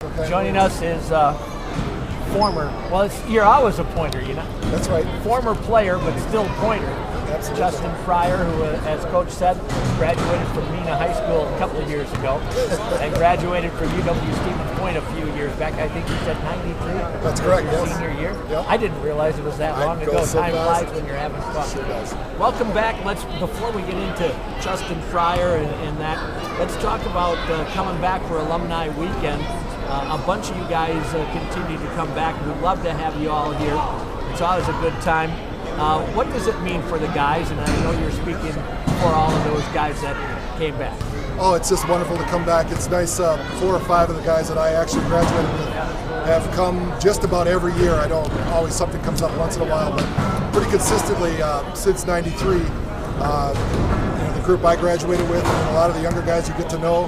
Okay. Joining us is you're always a pointer, you know? That's right. Former player, but still pointer. Absolutely. Justin Fryer, who, as Coach said, graduated from Neenah High School a couple of years ago and graduated from UW-Stevens Point a few years back. I think you said 93? That's correct, Your yes. senior year? Yep. I didn't realize it was that long ago. So Time fast. flies when you're having fun. Sure does. Welcome back. Before we get into Justin Fryer and that, let's talk about coming back for Alumni Weekend. A bunch of you guys continue to come back. We'd love to have you all here. It's always a good time. What does it mean for the guys? And I know you're speaking for all of those guys that came back. Oh, it's just wonderful to come back. It's nice. 4 or 5 of the guys that I actually graduated with have come just about every year. I don't always, something comes up once in a while, but pretty consistently since '93. The group I graduated with, and a lot of the younger guys you get to know.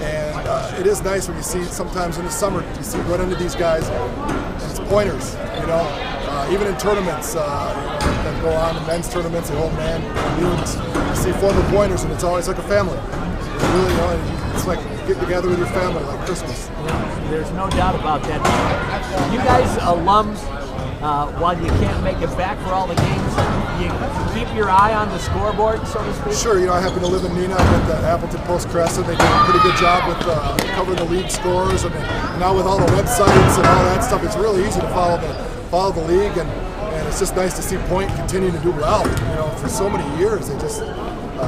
And it is nice when you see sometimes in the summer you see run into these guys. And it's pointers, even in tournaments that go on in men's tournaments, the old man meetings. You see former pointers, and it's always like a family. It's really, it's like getting together with your family, like Christmas. There's no doubt about that. You guys, alums, while you can't make it back for all the games, you keep your eye on the scoreboard, so to speak? Sure, I happen to live in Neenah. I'm at the Appleton Post-Crescent. They do a pretty good job with covering the league scores. And now with all the websites and all that stuff, it's really easy to follow the league. And it's just nice to see Point continue to do well. For so many years, they just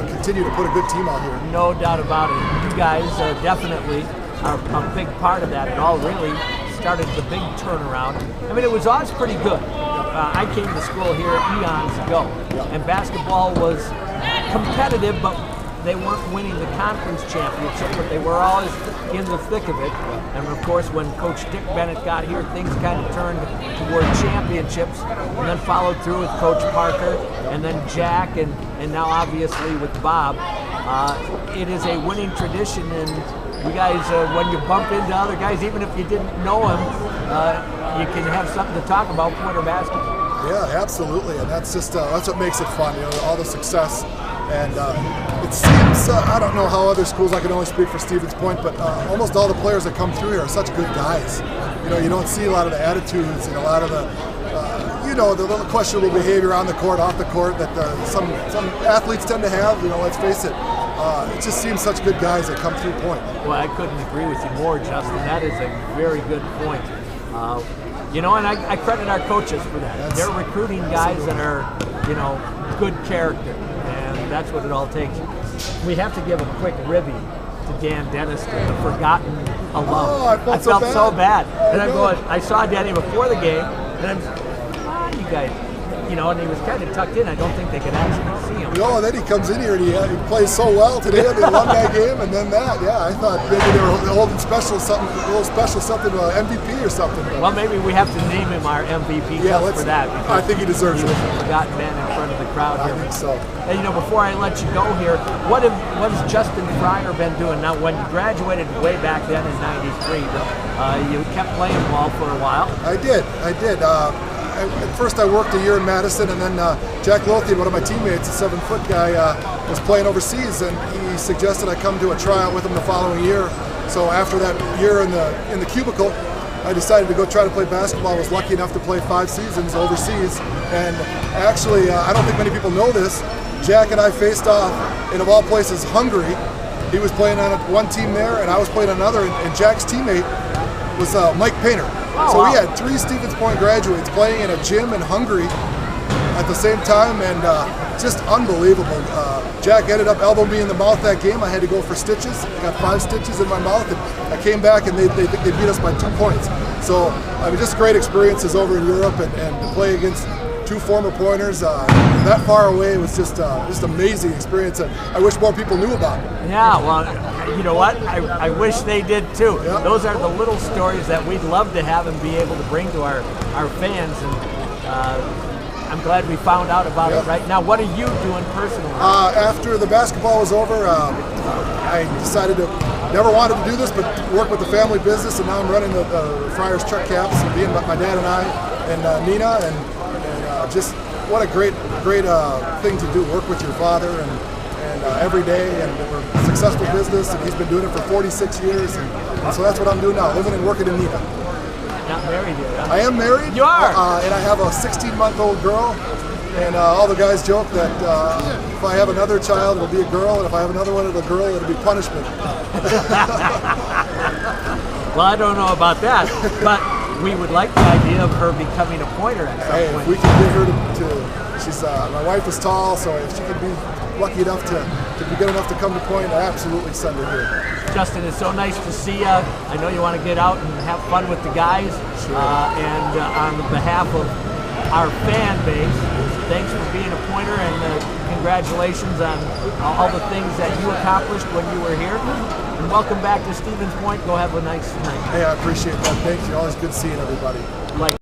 continue to put a good team out here. No doubt about it. You guys definitely are a big part of that. It all really started the big turnaround. I mean, it was always pretty good. I came to school here eons ago, and basketball was competitive, but they weren't winning the conference championship, but they were always in the thick of it. And of course, when Coach Dick Bennett got here, things kind of turned toward championships, and then followed through with Coach Parker, and then Jack, and now obviously with Bob. It is a winning tradition, and you guys, when you bump into other guys, even if you didn't know them, you can have something to talk about pointer basketball. Yeah, absolutely, and that's just that's what makes it fun. All the success, and it seems I don't know how other schools. I can only speak for Stevens Point, but almost all the players that come through here are such good guys. You don't see a lot of the attitudes and a lot of the the little questionable behavior on the court, off the court that some athletes tend to have. Let's face it. It just seems such good guys that come through Point. Well, I couldn't agree with you more, Justin. That is a very good point. And I credit our coaches for that. They're recruiting guys that are, good character, and that's what it all takes. We have to give a quick ribby to Dan Dennis, the forgotten alum. Oh, I felt so bad. And I'm going, I saw Danny before the game, and I'm, you guys, and he was kind of tucked in. I don't think they could actually see him. No, and then he comes in here and he plays so well today in the alumni game, and then that. Yeah, I thought maybe they were holding a little special something, MVP or something. Well, maybe we have to name him our MVP just for that. I think he deserves it. He was a forgotten man in front of the crowd here. I think so. And before I let you go here, what has Justin Fryer been doing? Now, when you graduated way back then in '93, you kept playing ball for a while. I did. At first I worked a year in Madison, and then Jack Lothian, one of my teammates, a 7-foot guy, was playing overseas, and he suggested I come to a tryout with him the following year. So after that year in the cubicle, I decided to go try to play basketball. I was lucky enough to play 5 seasons overseas, and actually, I don't think many people know this, Jack and I faced off in, of all places, Hungary. He was playing on one team there, and I was playing on another, and Jack's teammate was Mike Painter. So we had 3 Stevens Point graduates playing in a gym in Hungary at the same time, and just unbelievable. Jack ended up elbowing me in the mouth that game. I had to go for stitches. I got 5 stitches in my mouth, and I came back, and they beat us by 2 points. So, just great experiences over in Europe, and to play against 2 former pointers that far away was just amazing experience that I wish more people knew about. Yeah, well, you know what? I wish they did too. Yep. Those are the little stories that we'd love to have and be able to bring to our fans, and I'm glad we found out about it right now. What are you doing personally? After the basketball was over, I decided to never wanted to do this, but work with the family business, and now I'm running the Friars Truck Caps, and being my dad and I, and Neenah, and just what a great thing to do. Work with your father and every day, and we're a successful business, and he's been doing it for 46 years, and And so that's what I'm doing now, living and working in Neenah. Not married yet, huh? I am married. You are? And I have a 16-month-old girl. And all the guys joke that if I have another child, it'll be a girl, and if I have another one, it'll be a girl, it'll be punishment. Well, I don't know about that, but we would like the idea of her becoming a pointer at some Hey, point. if we can get her to she's my wife is tall, so if she could be lucky enough to be good enough to come to point, I absolutely send her here. Justin, it's so nice to see you. I know you want to get out and have fun with the guys. Sure. And on behalf of our fan base, thanks for being a pointer, and congratulations on all the things that you accomplished when you were here. And welcome back to Stevens Point. Go have a nice night. Hey, I appreciate that. Thank you. Always good seeing everybody. Like